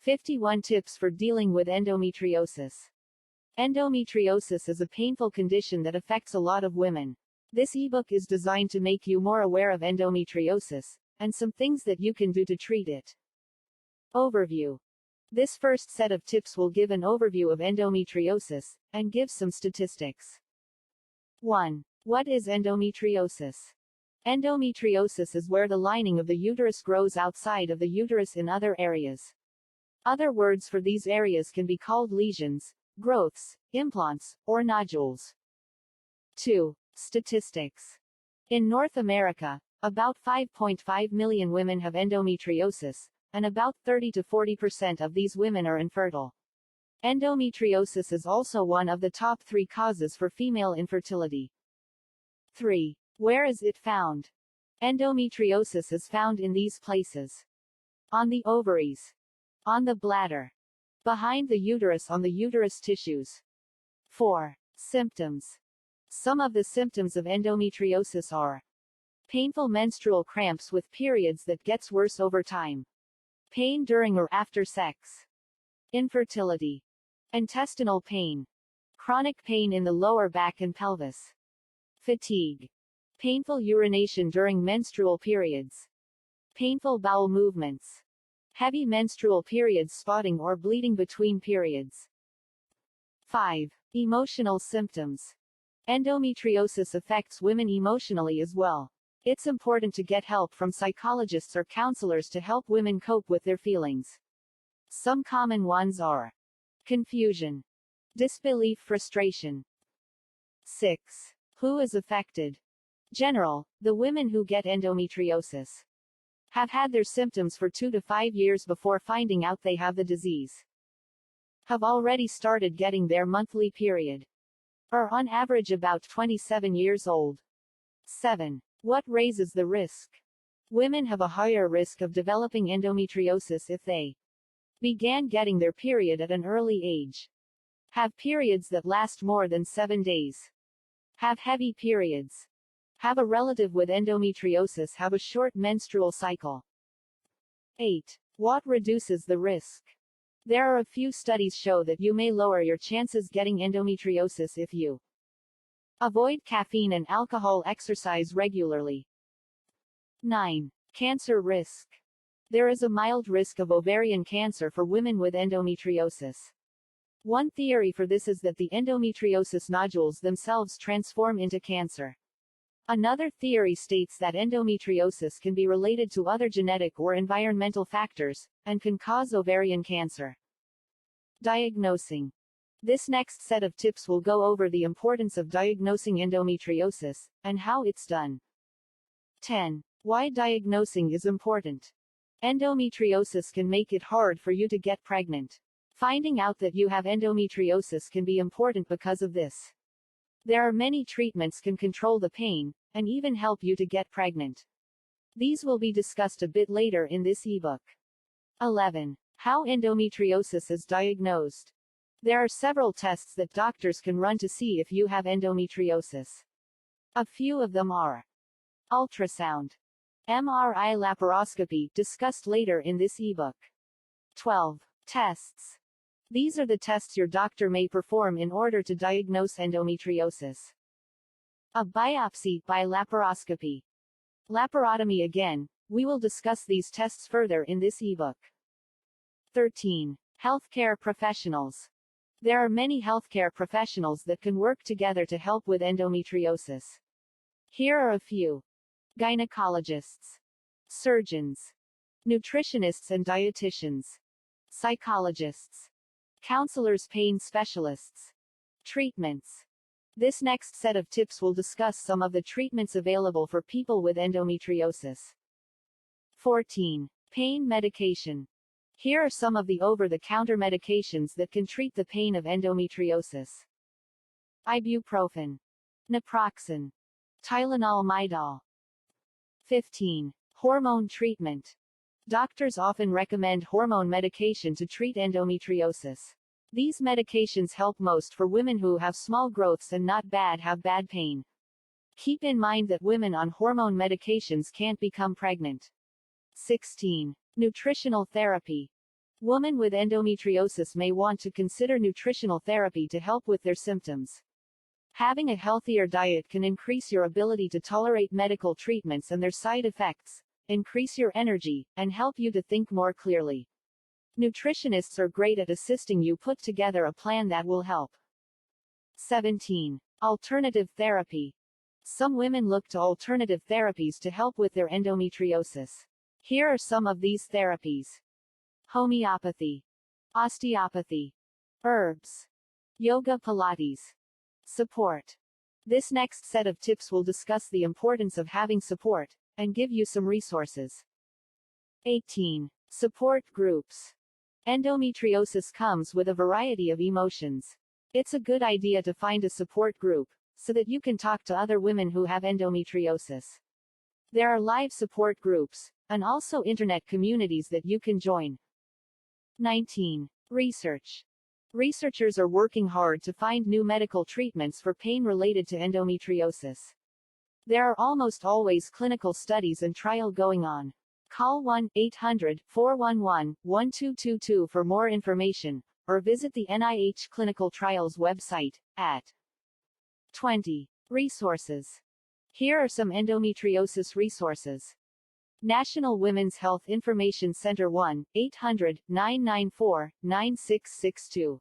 51 Tips for Dealing with Endometriosis. Endometriosis is a painful condition that affects a lot of women. This ebook is designed to make you more aware of endometriosis, and some things that you can do to treat it. Overview. This first set of tips will give an overview of endometriosis, and give some statistics. 1. What is endometriosis? Endometriosis is where the lining of the uterus grows outside of the uterus in other areas. Other words for these areas can be called lesions, growths, implants, or nodules. 2. Statistics. In North America, about 5.5 million women have endometriosis, and about 30 to 40% of these women are infertile. Endometriosis is also one of the top 3 causes for female infertility. 3. Where is it found? Endometriosis is found in these places: on the ovaries, on the bladder, behind the uterus, on the uterus tissues. 4. Symptoms. Some of the symptoms of endometriosis are painful menstrual cramps with periods that gets worse over time, pain during or after sex, infertility, intestinal pain, chronic pain in the lower back and pelvis, fatigue, painful urination during menstrual periods, painful bowel movements, heavy menstrual periods, spotting or bleeding between periods. 5. Emotional symptoms. Endometriosis affects women emotionally as well. It's important to get help from psychologists or counselors to help women cope with their feelings. Some common ones are confusion, disbelief, frustration. 6. Who is affected? General, the women who get endometriosis have had their symptoms for 2 to 5 years before finding out they have the disease, have already started getting their monthly period, are on average about 27 years old. 7. What raises the risk? Women have a higher risk of developing endometriosis if they began getting their period at an early age, have periods that last more than 7 days, have heavy periods, have a relative with endometriosis, have a short menstrual cycle. 8. What reduces the risk? There are a few studies show that you may lower your chances getting endometriosis if you avoid caffeine and alcohol, exercise regularly. 9. Cancer risk. There is a mild risk of ovarian cancer for women with endometriosis. One theory for this is that the endometriosis nodules themselves transform into cancer. Another theory states that endometriosis can be related to other genetic or environmental factors, and can cause ovarian cancer. Diagnosing. This next set of tips will go over the importance of diagnosing endometriosis, and how it's done. 10. Why diagnosing is important. Endometriosis can make it hard for you to get pregnant. Finding out that you have endometriosis can be important because of this. There are many treatments can control the pain, and even help you to get pregnant. These will be discussed a bit later in this ebook. 11. How endometriosis is diagnosed. There are several tests that doctors can run to see if you have endometriosis. A few of them are ultrasound, MRI, laparoscopy, discussed later in this ebook. 12. Tests. These are the tests your doctor may perform in order to diagnose endometriosis. A biopsy by laparoscopy. Laparotomy again. We will discuss these tests further in this ebook. 13. Healthcare professionals. There are many healthcare professionals that can work together to help with endometriosis. Here are a few: gynecologists, surgeons, nutritionists and dietitians, psychologists, counselors, pain specialists. Treatments. This next set of tips will discuss some of the treatments available for people with endometriosis. 14. Pain medication. Here are some of the over-the-counter medications that can treat the pain of endometriosis: ibuprofen, naproxen, Tylenol, Midol. 15. Hormone treatment. Doctors often recommend hormone medication to treat endometriosis. These medications help most for women who have small growths and have bad pain. Keep in mind that women on hormone medications can't become pregnant. 16. Nutritional therapy. Women with endometriosis may want to consider nutritional therapy to help with their symptoms. Having a healthier diet can increase your ability to tolerate medical treatments and their side effects, increase your energy, and help you to think more clearly. Nutritionists are great at assisting you put together a plan that will help. 17. Alternative therapy. Some women look to alternative therapies to help with their endometriosis. Here are some of these therapies: homeopathy, osteopathy, herbs, yoga, Pilates. Support. This next set of tips will discuss the importance of having support, and give you some resources. 18. Support groups. Endometriosis comes with a variety of emotions. It's a good idea to find a support group, so that you can talk to other women who have endometriosis. There are live support groups, and also internet communities that you can join. 19. Research. Researchers are working hard to find new medical treatments for pain related to endometriosis. There are almost always clinical studies and trial going on. Call 1-800-411-1222 for more information, or visit the NIH Clinical Trials website, at 20. Resources. Here are some endometriosis resources. National Women's Health Information Center 1-800-994-9662.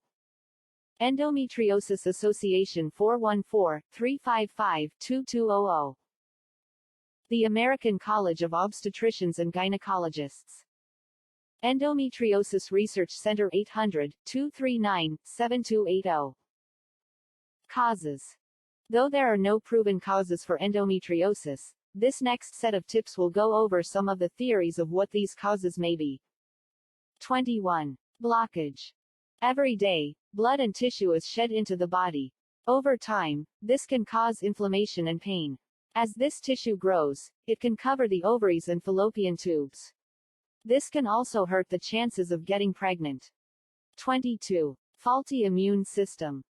Endometriosis Association 414-355-2200. The American College of Obstetricians and Gynecologists. Endometriosis Research Center 800-239-7280. Causes. Though there are no proven causes for endometriosis, this next set of tips will go over some of the theories of what these causes may be. 21. Blockage. Every day, blood and tissue is shed into the body. Over time, this can cause inflammation and pain. As this tissue grows, it can cover the ovaries and fallopian tubes. This can also hurt the chances of getting pregnant. 22. Faulty immune system.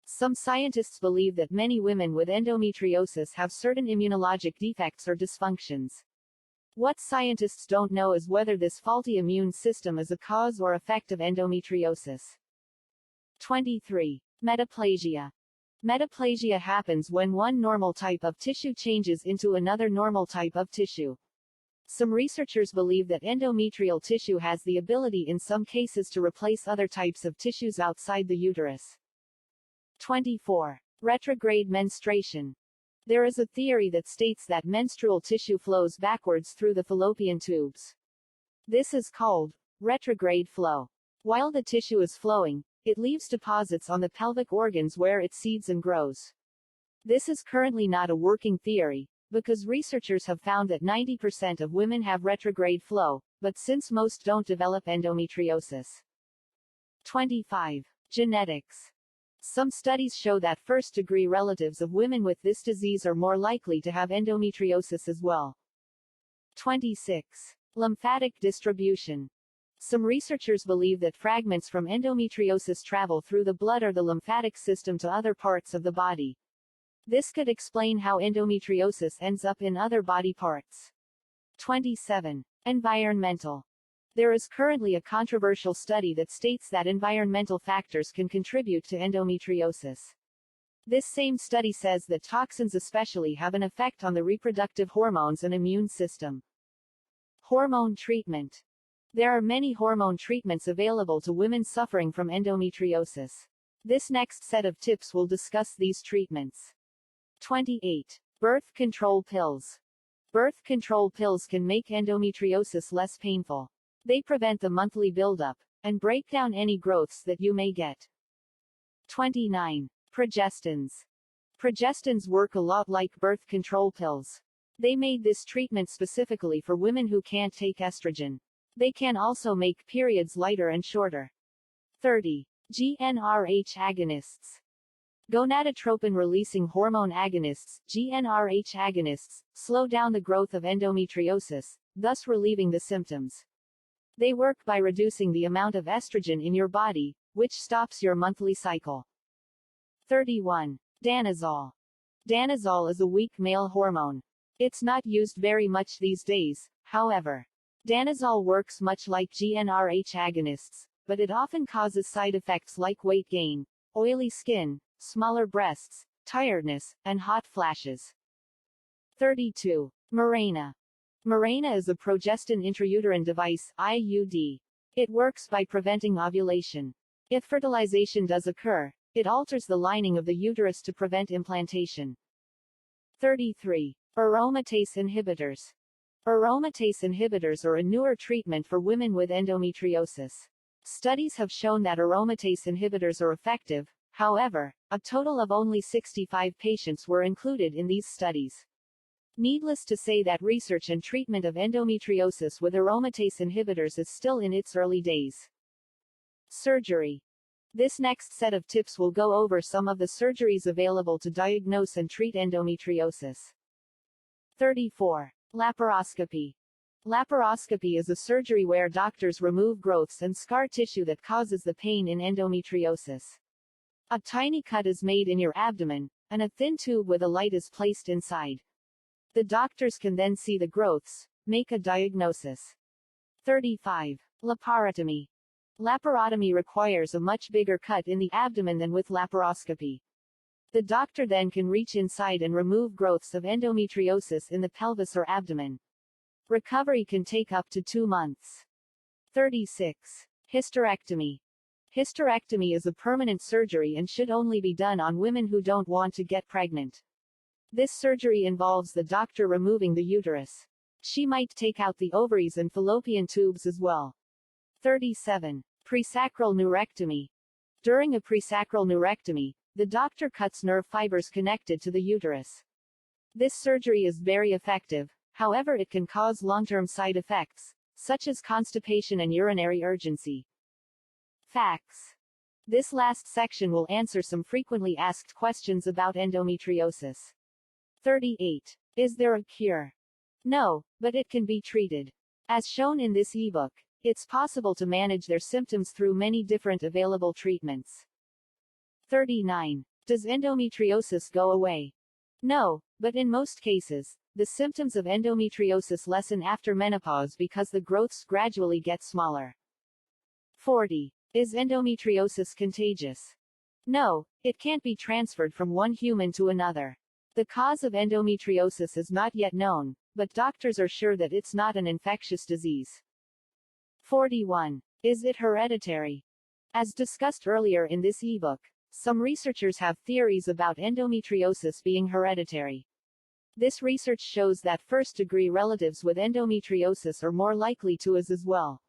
Some scientists believe that many women with endometriosis have certain immunologic defects or dysfunctions. What scientists don't know is whether this faulty immune system is a cause or effect of endometriosis. 23. Metaplasia. Metaplasia happens when one normal type of tissue changes into another normal type of tissue. Some researchers believe that endometrial tissue has the ability in some cases to replace other types of tissues outside the uterus. 24. Retrograde menstruation. There is a theory that states that menstrual tissue flows backwards through the fallopian tubes. This is called retrograde flow. While the tissue is flowing, it leaves deposits on the pelvic organs where it seeds and grows. This is currently not a working theory, because researchers have found that 90% of women have retrograde flow, but since most don't develop endometriosis. 25. Genetics. Some studies show that first-degree relatives of women with this disease are more likely to have endometriosis as well. 26. Lymphatic distribution. Some researchers believe that fragments from endometriosis travel through the blood or the lymphatic system to other parts of the body. This could explain how endometriosis ends up in other body parts. 27. Environmental. There is currently a controversial study that states that environmental factors can contribute to endometriosis. This same study says that toxins especially have an effect on the reproductive hormones and immune system. Hormone treatment. There are many hormone treatments available to women suffering from endometriosis. This next set of tips will discuss these treatments. 28. Birth control pills. Birth control pills can make endometriosis less painful. They prevent the monthly buildup, and break down any growths that you may get. 29. Progestins. Progestins work a lot like birth control pills. They made this treatment specifically for women who can't take estrogen. They can also make periods lighter and shorter. 30. GnRH agonists. Gonadotropin-releasing hormone agonists, GnRH agonists, slow down the growth of endometriosis, thus relieving the symptoms. They work by reducing the amount of estrogen in your body, which stops your monthly cycle. 31. Danazol. Danazol is a weak male hormone. It's not used very much these days, however. Danazol works much like GnRH agonists, but it often causes side effects like weight gain, oily skin, smaller breasts, tiredness, and hot flashes. 32. Mirena. Mirena is a progestin intrauterine device, IUD. It works by preventing ovulation. If fertilization does occur, it alters the lining of the uterus to prevent implantation. 33. Aromatase inhibitors. Aromatase inhibitors are a newer treatment for women with endometriosis. Studies have shown that aromatase inhibitors are effective. However, a total of only 65 patients were included in these studies. Needless to say that research and treatment of endometriosis with aromatase inhibitors is still in its early days. Surgery. This next set of tips will go over some of the surgeries available to diagnose and treat endometriosis. 34. Laparoscopy. Laparoscopy is a surgery where doctors remove growths and scar tissue that causes the pain in endometriosis. A tiny cut is made in your abdomen, and a thin tube with a light is placed inside. The doctors can then see the growths, make a diagnosis. 35. Laparotomy. Laparotomy requires a much bigger cut in the abdomen than with laparoscopy. The doctor then can reach inside and remove growths of endometriosis in the pelvis or abdomen. Recovery can take up to 2 months. 36. Hysterectomy. Hysterectomy is a permanent surgery and should only be done on women who don't want to get pregnant. This surgery involves the doctor removing the uterus. She might take out the ovaries and fallopian tubes as well. 37. Presacral neurectomy. During a presacral neurectomy, the doctor cuts nerve fibers connected to the uterus. This surgery is very effective, however it can cause long-term side effects, such as constipation and urinary urgency. Facts. This last section will answer some frequently asked questions about endometriosis. 38. Is there a cure? No, but it can be treated. As shown in this ebook, it's possible to manage their symptoms through many different available treatments. 39. Does endometriosis go away? No, but in most cases, the symptoms of endometriosis lessen after menopause because the growths gradually get smaller. 40. Is endometriosis contagious? No, it can't be transferred from one human to another. The cause of endometriosis is not yet known, but doctors are sure that it's not an infectious disease. 41. Is it hereditary? As discussed earlier in this ebook, some researchers have theories about endometriosis being hereditary. This research shows that first-degree relatives with endometriosis are more likely to as well.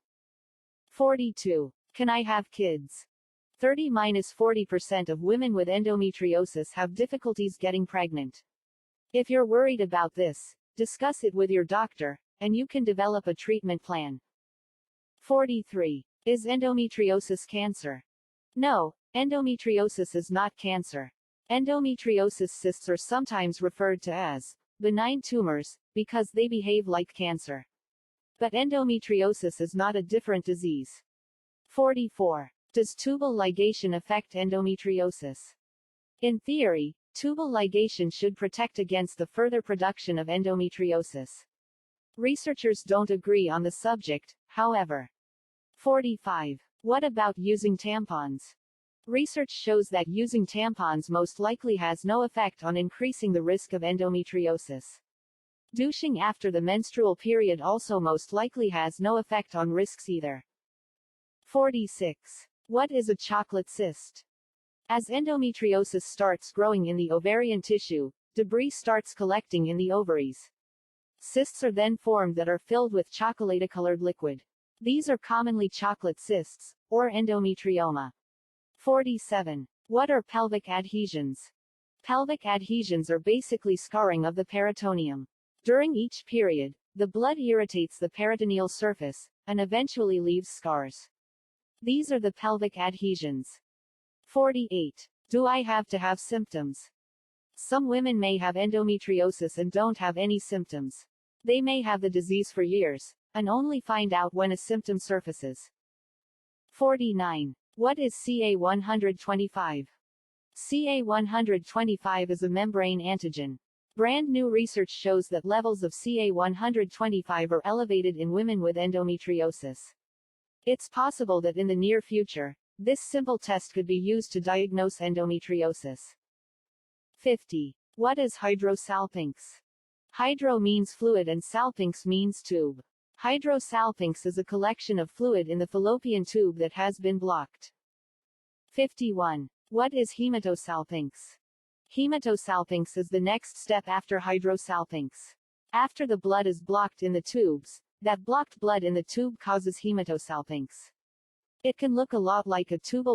42. Can I have kids? 30–40% of women with endometriosis have difficulties getting pregnant. If you're worried about this, discuss it with your doctor, and you can develop a treatment plan. 43. Is endometriosis cancer? No, endometriosis is not cancer. Endometriosis cysts are sometimes referred to as benign tumors, because they behave like cancer. But endometriosis is not a different disease. 44. Does tubal ligation affect endometriosis? In theory, tubal ligation should protect against the further production of endometriosis. Researchers don't agree on the subject, however. 45. What about using tampons? Research shows that using tampons most likely has no effect on increasing the risk of endometriosis. Douching after the menstrual period also most likely has no effect on risks either. 46. What is a chocolate cyst? As endometriosis starts growing in the ovarian tissue, debris starts collecting in the ovaries. Cysts are then formed that are filled with chocolate-colored liquid. These are commonly chocolate cysts, or endometrioma. 47. What are pelvic adhesions? Pelvic adhesions are basically scarring of the peritoneum. During each period, the blood irritates the peritoneal surface, and eventually leaves scars. These are the pelvic adhesions. 48. Do I have to have symptoms? Some women may have endometriosis and don't have any symptoms. They may have the disease for years, and only find out when a symptom surfaces. 49. What is CA125? CA125 is a membrane antigen. Brand new research shows that levels of CA-125 are elevated in women with endometriosis. It's possible that in the near future, this simple test could be used to diagnose endometriosis. 50. What is hydrosalpinx? Hydro means fluid and salpinx means tube. Hydrosalpinx is a collection of fluid in the fallopian tube that has been blocked. 51. What is hematosalpinx? Hematosalpinx is the next step after hydrosalpinx. After the blood is blocked in the tubes, that blocked blood in the tube causes hematosalpinx. It can look a lot like a tubal